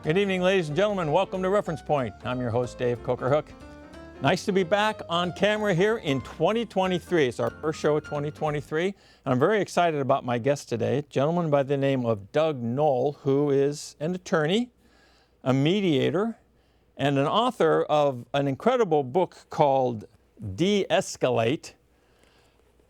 Good evening, ladies and gentlemen. Welcome to Reference Point. I'm your host, Dave Cokerhook. Nice to be back on camera here in 2023. It's our first show of 2023. And I'm very excited about my guest today, a gentleman by the name of Doug Noll, who is an attorney, a mediator, and an author of an incredible book called De-escalate.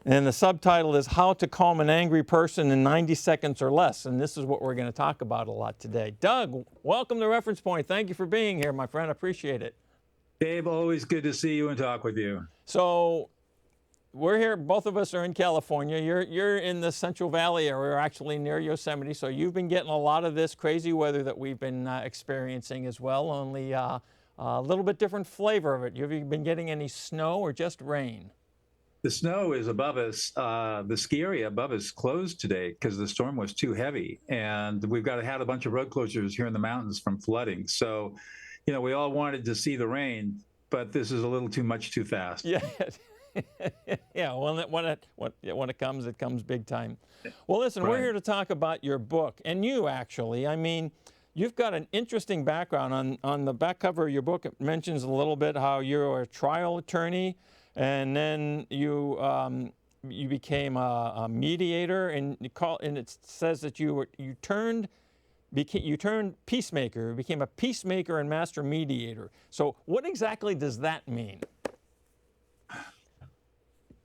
And the subtitle is How to Calm an Angry Person in 90 Seconds or Less. And this is what we're going to talk about a lot today. Doug, welcome to Reference Point. Thank you for being here, my friend. I appreciate it. Dave, always good to see you and talk with you. So we're here, both of us are in California. You're in the Central Valley area. We're actually near Yosemite. So you've been getting a lot of this crazy weather that we've been experiencing as well, only a little bit different flavor of it. Have you been getting any snow or just rain? The snow is above us. The ski area above us closed today because the storm was too heavy. And we've had a bunch of road closures here in the mountains from flooding. So, you know, we all wanted to see the rain, but this is a little too much too fast. Yeah. Yeah, when it comes big time. Well, listen, Right. We're here to talk about your book, and you actually, I mean, you've got an interesting background. On the back cover of your book, it mentions a little bit how you're a trial attorney, and then you became a mediator, and it says that you turned peacemaker, became a peacemaker and master mediator. So what exactly does that mean?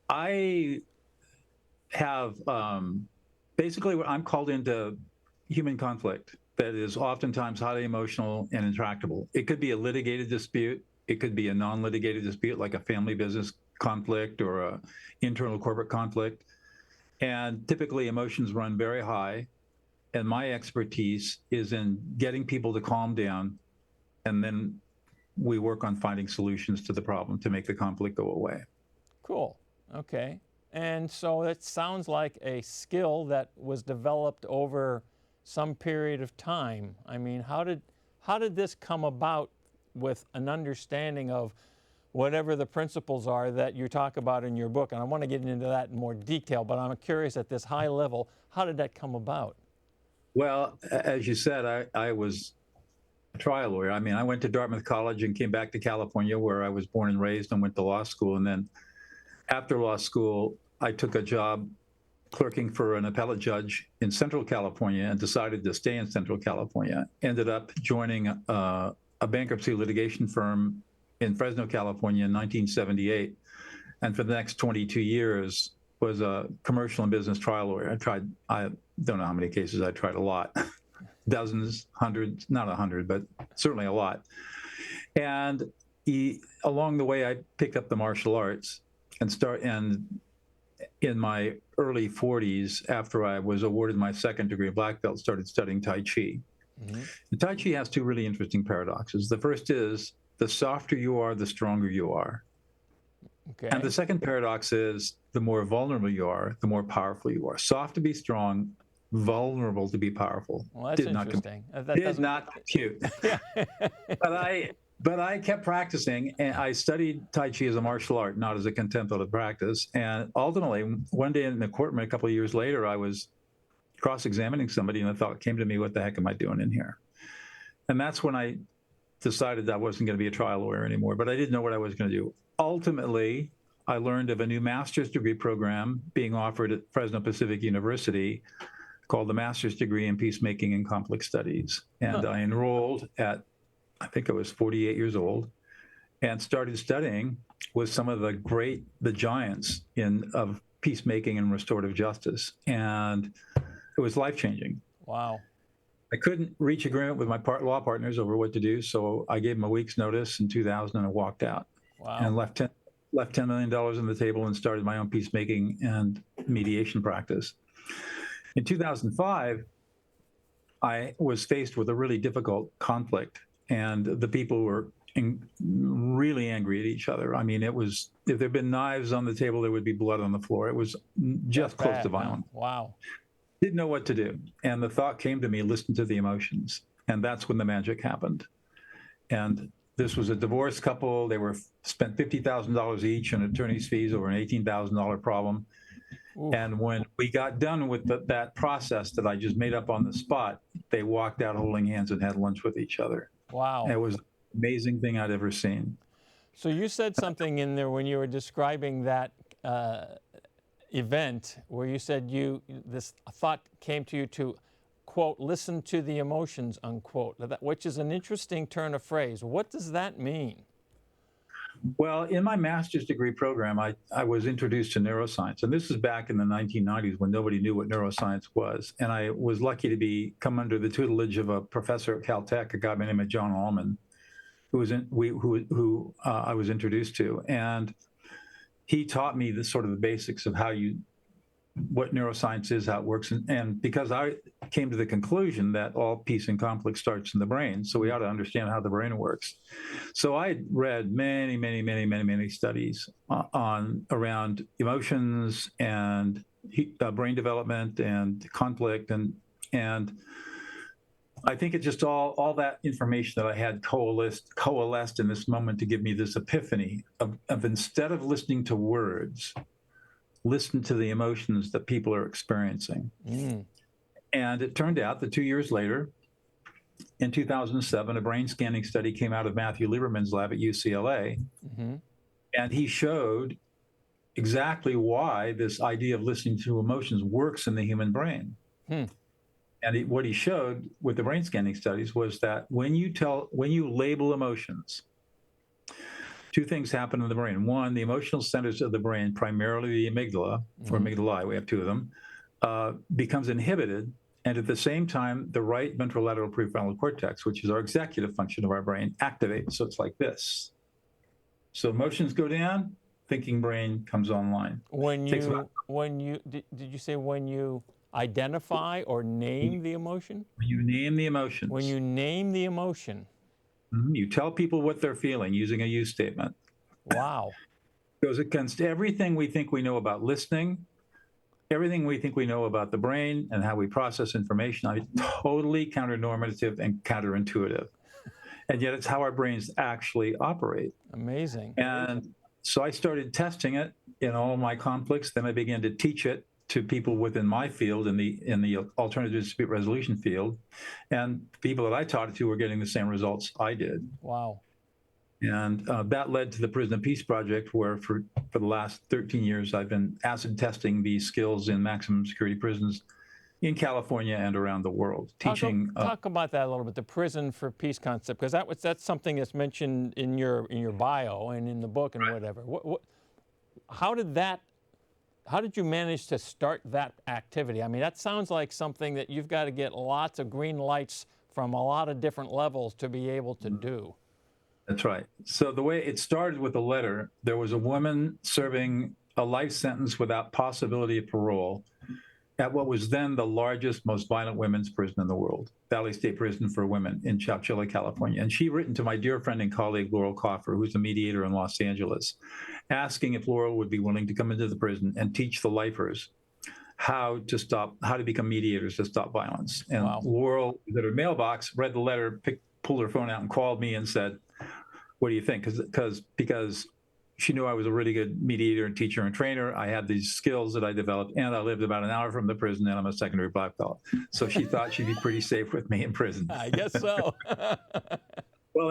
I have basically I'm called into human conflict that is oftentimes highly emotional and intractable. It could be a litigated dispute. It could be a non-litigated dispute like a family business conflict or a internal corporate conflict. And typically emotions run very high. And my expertise is in getting people to calm down. And then we work on finding solutions to the problem to make the conflict go away. Cool. Okay. And so it sounds like a skill that was developed over some period of time. I mean, how did this come about with an understanding of whatever the principles are that you talk about in your book? And I want to get into that in more detail, but I'm curious at this high level, how did that come about? Well, as you said, I was a trial lawyer. I mean, I went to Dartmouth College and came back to California where I was born and raised and went to law school. And then after law school, I took a job clerking for an appellate judge in Central California and decided to stay in Central California. Ended up joining a bankruptcy litigation firm in Fresno, California in 1978. And for the next 22 years was a commercial and business trial lawyer. I don't know how many cases I tried, a lot, dozens, hundreds, not 100, but certainly a lot. And along the way, I picked up the martial arts and in my early 40s, after I was awarded my second degree black belt, started studying Tai Chi. Mm-hmm. And Tai Chi has two really interesting paradoxes. The first is the softer you are, the stronger you are. Okay. And the second paradox is the more vulnerable you are, the more powerful you are. Soft to be strong, vulnerable to be powerful. Well, that's interesting. Did not compute. But I kept practicing, and I studied Tai Chi as a martial art, not as a contemplative practice. And ultimately, one day in the courtroom, a couple of years later, I was cross-examining somebody, and the thought came to me, what the heck am I doing in here? And that's when I decided I wasn't going to be a trial lawyer anymore, but I didn't know what I was going to do. Ultimately, I learned of a new master's degree program being offered at Fresno Pacific University called the Master's Degree in Peacemaking and Conflict Studies. And I enrolled at, I think I was 48 years old, and started studying with some of the giants of peacemaking and restorative justice. And it was life-changing. Wow. I couldn't reach agreement with my law partners over what to do, so I gave them a week's notice in 2000 and I walked out. Wow. And left $10 million on the table and started my own peacemaking and mediation practice. In 2005, I was faced with a really difficult conflict, and the people were really angry at each other. I mean, it was, if there'd been knives on the table, there would be blood on the floor. It was just close to violent. Wow. Didn't know what to do. And the thought came to me, listen to the emotions. And that's when the magic happened. And this was a divorced couple. They spent $50,000 each on attorney's fees over an $18,000 problem. Ooh. And when we got done with that process that I just made up on the spot, they walked out holding hands and had lunch with each other. Wow. And it was the most amazing thing I'd ever seen. So you said something in there when you were describing that event where you said this thought came to you to, quote, listen to the emotions, unquote, which is an interesting turn of phrase. What does that mean? Well, in my master's degree program, I was introduced to neuroscience. And this is back in the 1990s when nobody knew what neuroscience was. And I was lucky to come under the tutelage of a professor at Caltech, a guy by the name of John Allman, who I was introduced to. And he taught me the sort of the basics of what neuroscience is, how it works. And because I came to the conclusion that all peace and conflict starts in the brain, so we ought to understand how the brain works. So I read many studies around emotions and brain development and conflict. And I think it just all that information that I had coalesced in this moment to give me this epiphany of instead of listening to words, listen to the emotions that people are experiencing. And it turned out that 2 years later, in 2007, a brain scanning study came out of Matthew Lieberman's lab at UCLA. And he showed exactly why this idea of listening to emotions works in the human brain. And what he showed with the brain scanning studies was that when you label emotions, two things happen in the brain. One, the emotional centers of the brain, primarily the amygdala, or amygdalae, we have two of them, becomes inhibited. And at the same time, the right ventrolateral prefrontal cortex, which is our executive function of our brain, activates. So it's like this. So emotions go down, thinking brain comes online. Did you say when you identify or name the emotion? When you name the emotions. When you name the emotion. You tell people what they're feeling using a you statement. Wow. Goes against everything we think we know about listening, everything we think we know about the brain and how we process information. Totally counter-normative and counterintuitive. And yet it's how our brains actually operate. Amazing. And so I started testing it in all of my conflicts. Then I began to teach it to people within my field, in the alternative dispute resolution field, and people that I taught it to were getting the same results I did. Wow. And that led to the Prison of Peace Project, where for the last 13 years, I've been acid testing these skills in maximum security prisons in California and around the world. Talk about that a little bit, the Prison for Peace concept, because that's something that's mentioned in your bio and in the book and whatever. How did you manage to start that activity? I mean, that sounds like something that you've got to get lots of green lights from a lot of different levels to be able to do. That's right. So the way it started with a letter, there was a woman serving a life sentence without possibility of parole at what was then the largest, most violent women's prison in the world, Valley State Prison for Women in Chowchilla, California. And she written to my dear friend and colleague, Laurel Coffer, who's a mediator in Los Angeles, asking if Laurel would be willing to come into the prison and teach the lifers how to become mediators to stop violence. And Wow. Laurel, at her mailbox, read the letter, pulled her phone out and called me and said, "What do you think?" Because she knew I was a really good mediator and teacher and trainer. I had these skills that I developed, and I lived about an hour from the prison, and I'm a secondary black belt. So she thought she'd be pretty safe with me in prison. I guess so. Well,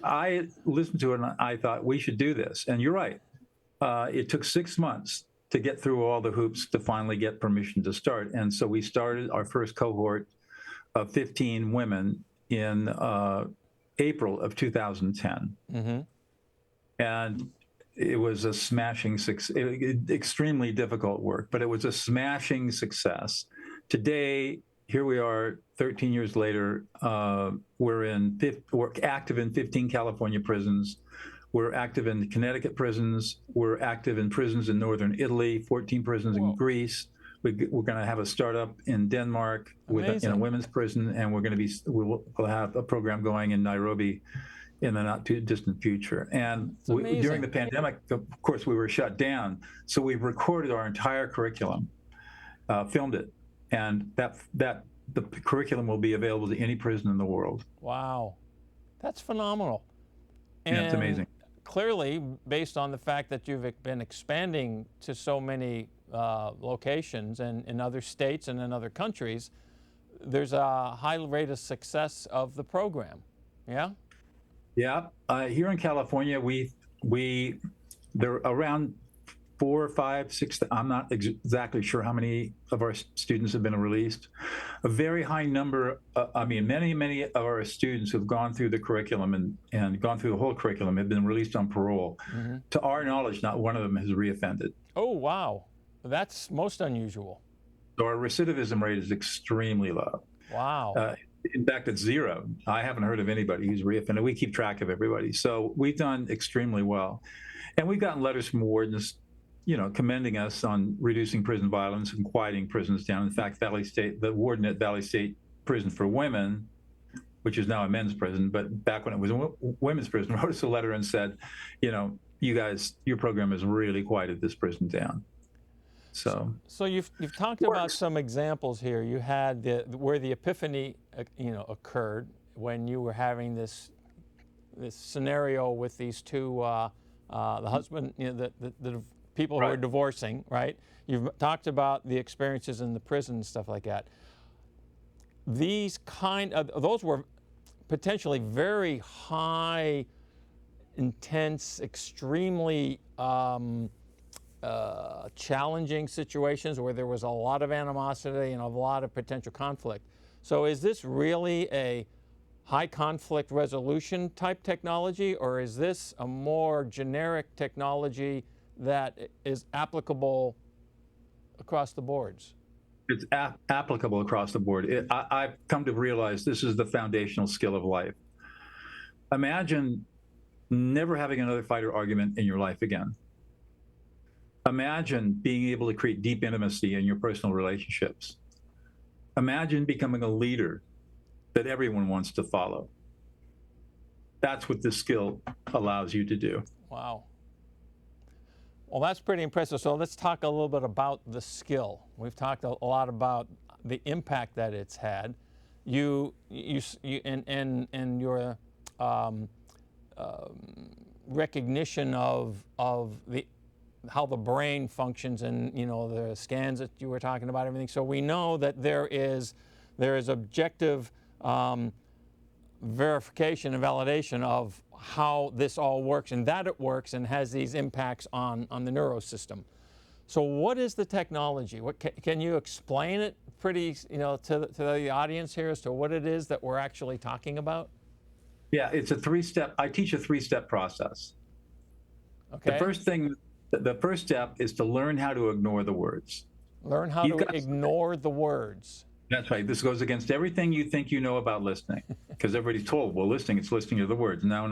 I listened to it, and I thought, we should do this. And you're right. It took 6 months to get through all the hoops to finally get permission to start. And so we started our first cohort of 15 women in April of 2010. And it was a smashing success, extremely difficult work, but it was a smashing success. Today, here we are 13 years later, we're active in 15 California prisons. We're active in Connecticut prisons. We're active in prisons in northern Italy, 14 prisons in Greece. We're going to have a startup in Denmark in a women's prison, and we'll have a program going in Nairobi in the not too distant future. And during the pandemic, of course, we were shut down. So we recorded our entire curriculum, filmed it, and the curriculum will be available to any prison in the world. Wow, that's phenomenal. And yeah, it's amazing. Clearly, based on the fact that you've been expanding to so many locations and in other states and in other countries, there's a high rate of success of the program. Yeah? Yeah. Here in California, there are around 4, 5, 6. I'm not exactly sure how many of our students have been released. A very high number. Many of our students who've gone through the curriculum and gone through the whole curriculum have been released on parole. Mm-hmm. To our knowledge, not one of them has reoffended. Oh, wow. That's most unusual. So our recidivism rate is extremely low. Wow. In fact, it's zero. I haven't heard of anybody who's reoffended. We keep track of everybody. So we've done extremely well. And we've gotten letters from wardens, commending us on reducing prison violence and quieting prisons down. In fact, the warden at Valley State Prison for Women, which is now a men's prison, but back when it was a women's prison, wrote us a letter and said, you guys, your program has really quieted this prison down. So you've talked about some examples here. You had where the epiphany, occurred when you were having this scenario with these two, the husband, the people who are divorcing, right? You've talked about the experiences in the prison and stuff like that. Those were potentially very high, intense, extremely challenging situations where there was a lot of animosity and a lot of potential conflict. So is this really a high conflict resolution type technology, or is this a more generic technology that is applicable across the boards? It's applicable across the board. I've come to realize this is the foundational skill of life. Imagine never having another fight or argument in your life again. Imagine being able to create deep intimacy in your personal relationships. Imagine becoming a leader that everyone wants to follow. That's what this skill allows you to do. Wow. Well, that's pretty impressive. So let's talk a little bit about the skill. We've talked a lot about the impact that it's had. You and your recognition of how the brain functions and the scans that you were talking about, everything. So we know that there is objective verification and validation of how this all works and that it works and has these impacts on the neurosystem. So what is the technology? Can you explain it pretty, to the audience here as to what it is that we're actually talking about? Yeah, it's a 3-step. I teach a 3-step process. Okay. The first step is to learn how to ignore the words. Learn how to ignore the words. That's right. This goes against everything you think you know about listening, because everybody's told, well, it's listening to the words. No.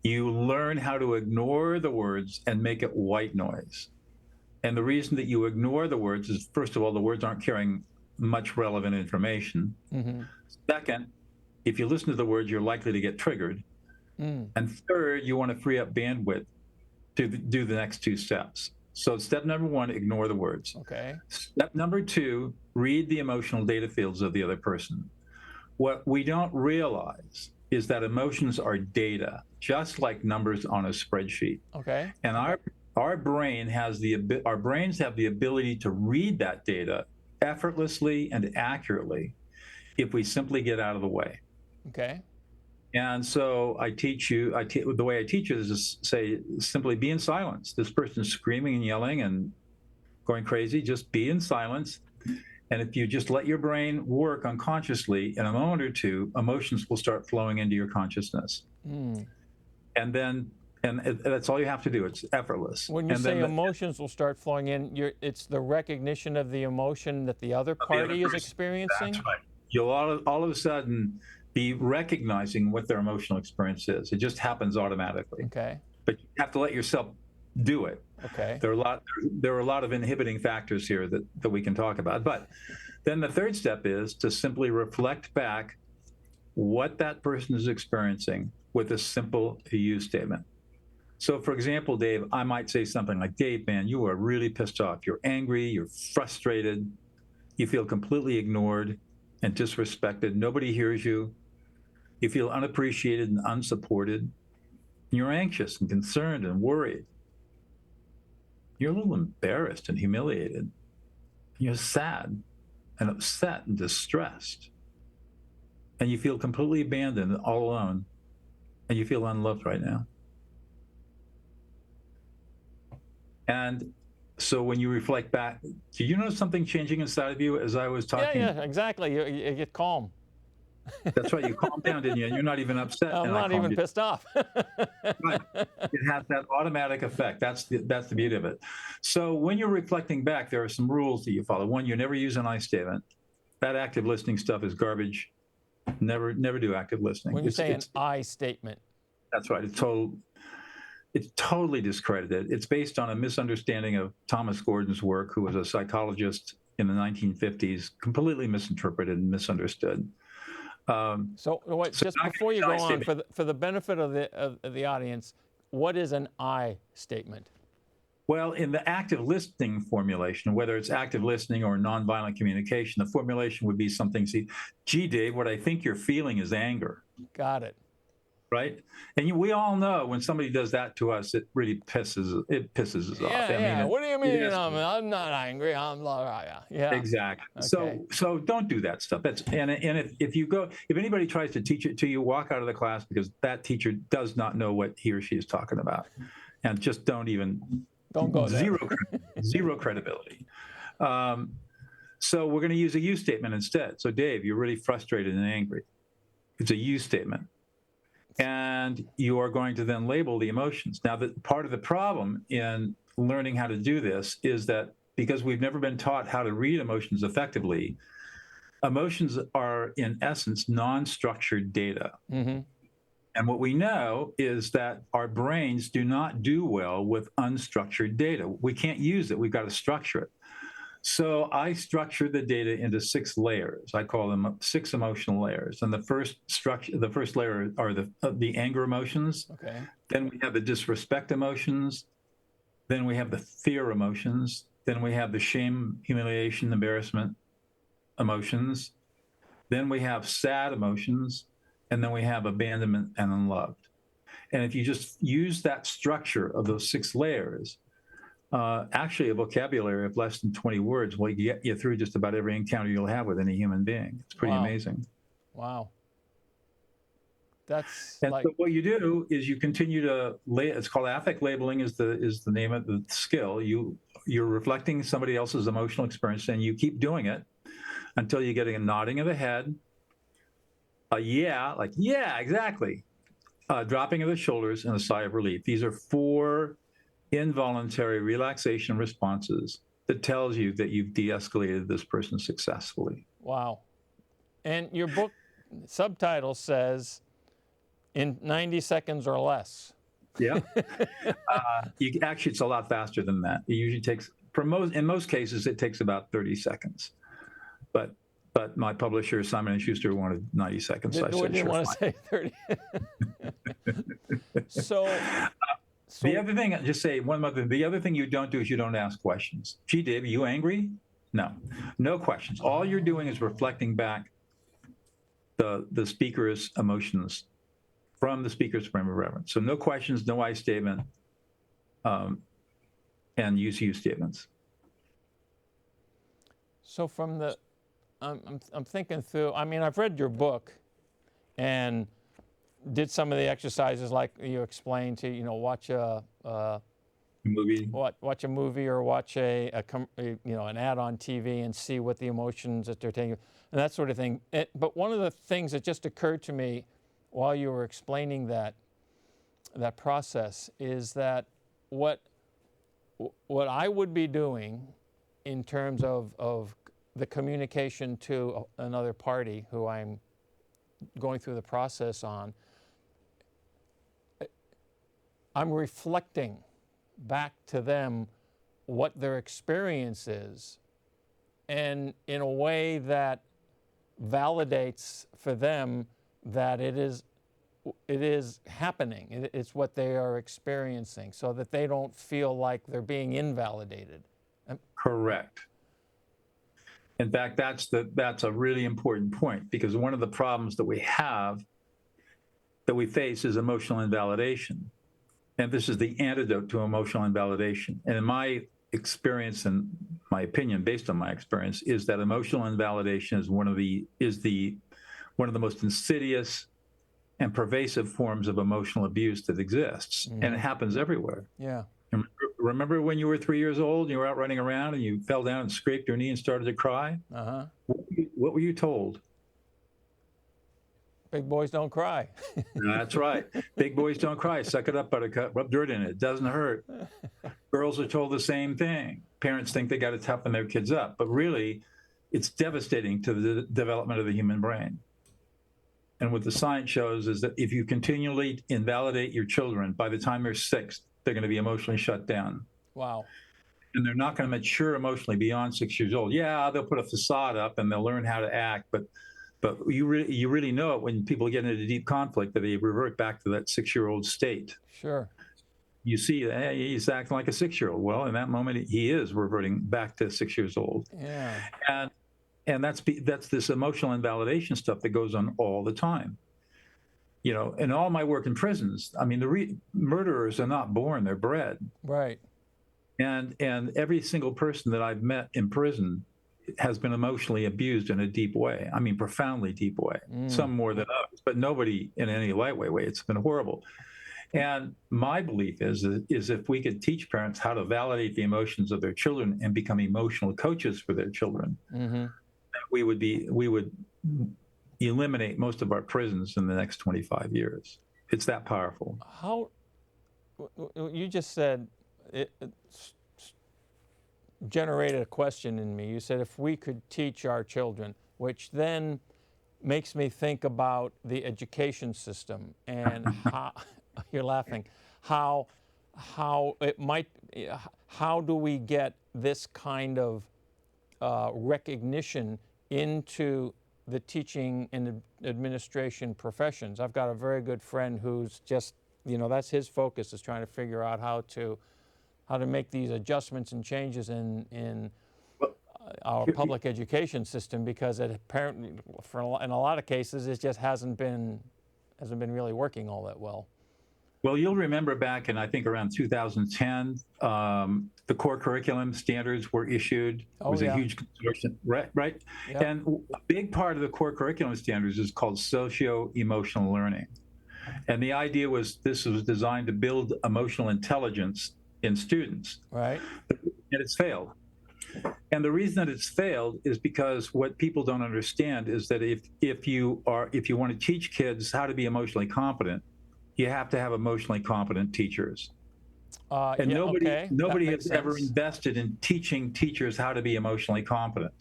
You learn how to ignore the words and make it white noise. And the reason that you ignore the words is, first of all, the words aren't carrying much relevant information. Mm-hmm. Second, if you listen to the words, you're likely to get triggered. Mm. And third, you want to free up bandwidth to do the next 2 steps. So step number 1, ignore the words. Okay. Step number 2, read the emotional data fields of the other person. What we don't realize is that emotions are data, just like numbers on a spreadsheet. Okay. And our brains have the ability to read that data effortlessly and accurately if we simply get out of the way. Okay. And so the way I teach it is to say, simply be in silence. This person's screaming and yelling and going crazy, just be in silence. And if you just let your brain work unconsciously, in a moment or two, emotions will start flowing into your consciousness. Mm. And that's all you have to do. It's effortless. When you say emotions will start flowing in, it's the recognition of the emotion that the other party is experiencing? That's right. You'll all of a sudden be recognizing what their emotional experience is. It just happens automatically. Okay. But you have to let yourself do it. Okay. There are a lot of inhibiting factors here that we can talk about. But then the third step is to simply reflect back what that person is experiencing with a simple you statement. So for example, Dave, I might say something like, Dave, man, you are really pissed off. You're angry, you're frustrated, you feel completely ignored and disrespected. Nobody hears you. You feel unappreciated and unsupported. You're anxious and concerned and worried. You're a little embarrassed and humiliated. You're sad. and upset and distressed, and you feel completely abandoned, all alone, and you feel unloved right now. And so when you reflect back, do you notice something changing inside of you as I was talking? Yeah, exactly. You get calm. That's right. You calm down, didn't you? And you're not even upset. I'm and I not calmed even you. pissed off. Right. It has that automatic effect. That's the beauty of it. So when you're reflecting back, there are some rules that you follow. One, you never use an I statement. That active listening stuff is garbage. Never do active listening. When you say an I statement. That's right. It's totally discredited. It's based on a misunderstanding of Thomas Gordon's work, who was a psychologist in the 1950s, completely misinterpreted and misunderstood. So just before you go on, for the benefit of the audience, what is an I statement? Well, in the active listening formulation, whether it's active listening or nonviolent communication, the formulation would be something, gee, Dave, what I think you're feeling is anger. Got it. Right? And we all know when somebody does that to us, it really pisses us off. Yeah. What do you mean? I'm not angry. I'm yeah. Exactly. Okay. So don't do that stuff. And if anybody tries to teach it to you, walk out of the class, because that teacher does not know what he or she is talking about, and just don't go there. Zero credibility. So we're going to use a you statement instead. So Dave, you're really frustrated and angry. It's a you statement. And you are going to then label the emotions. Now, part of the problem in learning how to do this is that because we've never been taught how to read emotions effectively, emotions are, in essence, non-structured data. Mm-hmm. And what we know is that our brains do not do well with unstructured data. We can't use it. We've got to structure it. So I structure the data into 6 layers. I call them 6 emotional layers. And the first layer are the anger emotions. Okay. Then we have the disrespect emotions. Then we have the fear emotions. Then we have the shame, humiliation, embarrassment emotions. Then we have sad emotions. And then we have abandonment and unloved. And if you just use that structure of those 6 layers, actually, a vocabulary of less than 20 words will get you through just about every encounter you'll have with any human being. It's pretty amazing. Wow. That's so what you do is you continue to it's called affect labeling is the name of the skill. You're reflecting somebody else's emotional experience, and you keep doing it until you're getting a nodding of the head, a yeah, exactly, dropping of the shoulders, and a sigh of relief. These are 4 involuntary relaxation responses that tells you that you've de-escalated this person successfully. Wow. And your book subtitle says, in 90 seconds or less. Yeah. Actually, it's a lot faster than that. It usually takes, in most cases, it takes about 30 seconds. But my publisher, Simon & Schuster, wanted 90 seconds. So I said, didn't want to say 30. So the other thing, just say one other thing. The other thing you don't do is you don't ask questions. Gee, Dave, are you angry? No questions. All you're doing is reflecting back the speaker's emotions from the speaker's frame of reference. So no questions, no I statement, and use you statements. So from the, I'm thinking through. I mean, I've read your book, and did some of the exercises like you explained to, watch a movie, watch a movie, or watch an ad on TV and see what the emotions that they're taking, and that sort of thing. But one of the things that just occurred to me while you were explaining that process is that what I would be doing in terms of the communication to another party who I'm going through the process on, I'm reflecting back to them what their experience is, and in a way that validates for them that it is happening. It's what they are experiencing, so that they don't feel like they're being invalidated. Correct. In fact, that's a really important point, because one of the problems that we face is emotional invalidation. And this is the antidote to emotional invalidation. And in my experience and my opinion, based on my experience, is that emotional invalidation is one of the most insidious and pervasive forms of emotional abuse that exists, and it happens everywhere. Yeah. Remember when you were 3 years old and you were out running around and you fell down and scraped your knee and started to cry? Uh-huh. What were you told? Big boys don't cry. That's right. Big boys don't cry. Suck it up, buttercup. Rub dirt in it. It doesn't hurt. Girls are told the same thing. Parents think they got to toughen their kids up, but really, it's devastating to the development of the human brain. And what the science shows is that if you continually invalidate your children, by the time they're 6, they're going to be emotionally shut down. Wow. And they're not going to mature emotionally beyond 6 years old. Yeah, they'll put a facade up and they'll learn how to act, but you really know it when people get into deep conflict that they revert back to that 6-year-old state. Sure. You see, hey, he's acting like a 6-year-old. Well, in that moment, he is reverting back to 6 years old. Yeah. And that's this emotional invalidation stuff that goes on all the time. You know, in all my work in prisons, I mean, the murderers are not born; they're bred. Right. And every single person that I've met in prison has been emotionally abused in a deep way. I mean, profoundly deep way. Some more than others, but nobody in any lightweight way. It's been horrible. And my belief is if we could teach parents how to validate the emotions of their children and become emotional coaches for their children, we would eliminate most of our prisons in the next 25 years. It's that powerful. How, you just said, it generated a question in me. You said if we could teach our children, which then makes me think about the education system and how, you're laughing, how it might, how do we get this kind of recognition into the teaching and administration professions? I've got a very good friend who's just, you know, that's his focus, is trying to figure out how to make these adjustments and changes in our public education system, because it apparently, in a lot of cases, it just hasn't been really working all that well. Well, you'll remember back in, I think, around 2010, the core curriculum standards were issued. It was a huge consortium, right? Yep. And a big part of the core curriculum standards is called socio-emotional learning. And the idea was this was designed to build emotional intelligence in students. Right. And it's failed. And the reason that it's failed is because what people don't understand is that if you want to teach kids how to be emotionally competent, you have to have emotionally competent teachers. And nobody has ever invested in teaching teachers how to be emotionally competent.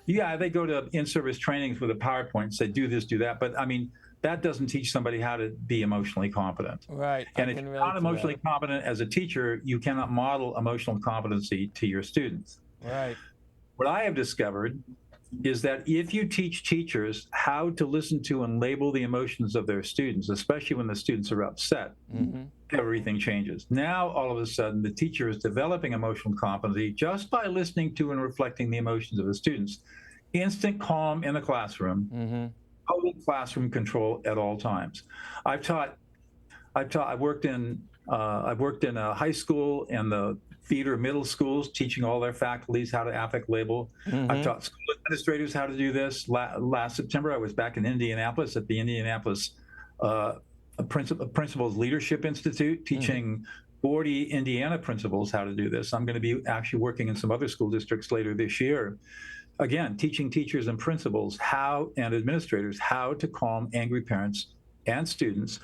Yeah, they go to in-service trainings with a PowerPoint and say, do this, do that. But I mean, that doesn't teach somebody how to be emotionally competent. Right. And if you're not emotionally competent as a teacher, you cannot model emotional competency to your students. Right. What I have discovered is that if you teach teachers how to listen to and label the emotions of their students, especially when the students are upset, everything changes. Now, all of a sudden, the teacher is developing emotional competency just by listening to and reflecting the emotions of the students. Instant calm in the classroom, total classroom control at all times. I've worked in a high school and the theater middle schools, teaching all their faculties how to affect label. I've taught school administrators how to do this. Last September, I was back in Indianapolis at the Indianapolis Principals Leadership Institute, teaching 40 Indiana principals how to do this. I'm going to be actually working in some other school districts later this year. Again, teaching teachers and principals and administrators how to calm angry parents and students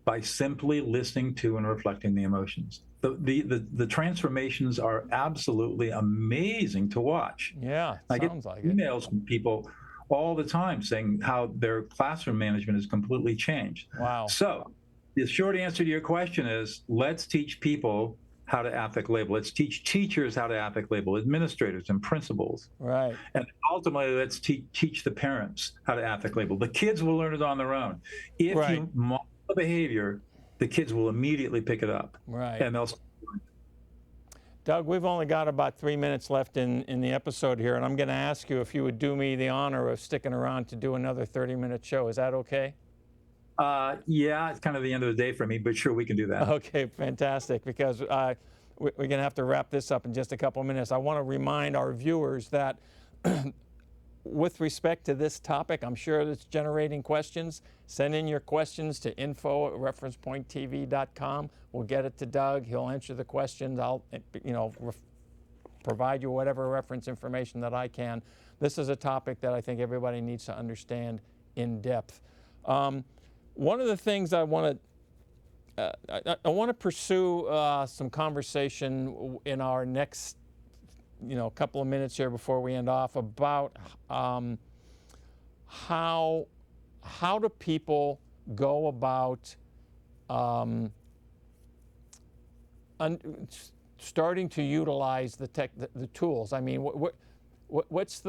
by simply listening to and reflecting the emotions. The transformations are absolutely amazing to watch. Yeah, I get sounds like emails from people all the time saying how their classroom management has completely changed. Wow. So the short answer to your question is, let's teach people how to affect label. Let's teach teachers how to affect label, administrators and principals. Right. And ultimately, let's teach the parents how to affect label. The kids will learn it on their own. If you model the behavior, the kids will immediately pick it up. Right. And they'll. Doug, we've only got about 3 minutes left in the episode here, and I'm going to ask you if you would do me the honor of sticking around to do another 30-minute show. Is that okay? Yeah, it's kind of the end of the day for me, but sure, we can do that. Okay, fantastic, because we're going to have to wrap this up in just a couple of minutes. I want to remind our viewers that with respect to this topic, I'm sure it's generating questions. Send in your questions to info@referencepointtv.com. We'll get it to Doug. He'll answer the questions. I'll, provide you whatever reference information that I can. This is a topic that I think everybody needs to understand in depth. One of the things I want to pursue some conversation in our next couple of minutes here before we end off about how do people go about starting to utilize the tools. I mean, what's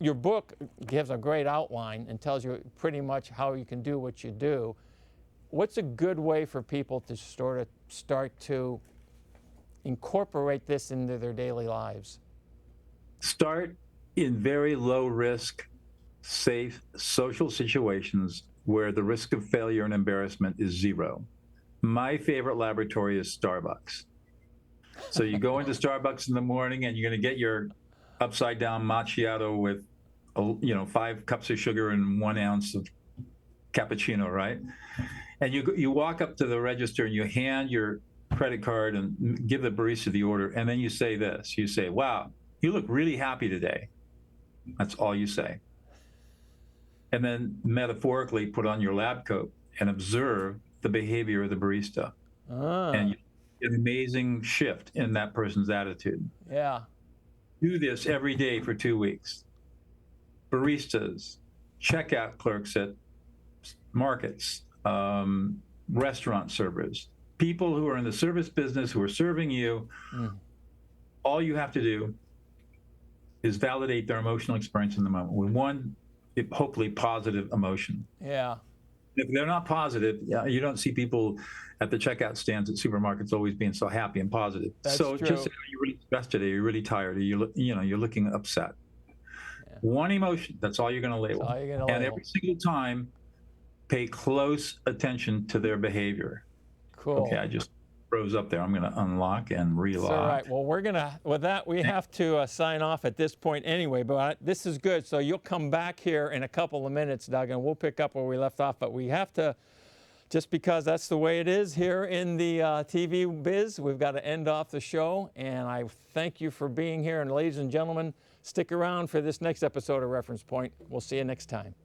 your book gives a great outline and tells you pretty much how you can do what you do. What's a good way for people to sort of start to incorporate this into their daily lives? Start in very low risk, safe social situations where the risk of failure and embarrassment is zero. My favorite laboratory is Starbucks. So you go into Starbucks in the morning and you're going to get your upside down macchiato with 5 cups of sugar and 1 ounce of cappuccino, right? And you walk up to the register and you hand your credit card and give the barista the order, and then you say this. You say, "Wow, you look really happy today." That's all you say. And then metaphorically put on your lab coat and observe the behavior of the barista. And you get an amazing shift in that person's attitude. Yeah. Do this every day for 2 weeks. Baristas, checkout clerks at markets, restaurant servers, people who are in the service business who are serving you, all you have to do is validate their emotional experience in the moment with one, hopefully positive emotion. Yeah. If they're not positive, you don't see people at the checkout stands at supermarkets always being so happy and positive. That's so true. Just say, are you really stressed today? You're really tired. Or you're looking upset. Yeah. One emotion. That's all you're going to label. And every single time, pay close attention to their behavior. Cool. Okay, I just froze up there. I'm going to unlock and relock. All right. Well, with that, we have to sign off at this point anyway, but this is good. So you'll come back here in a couple of minutes, Doug, and we'll pick up where we left off. But we have to, just because that's the way it is here in the TV biz, we've got to end off the show. And I thank you for being here. And ladies and gentlemen, stick around for this next episode of Reference Point. We'll see you next time.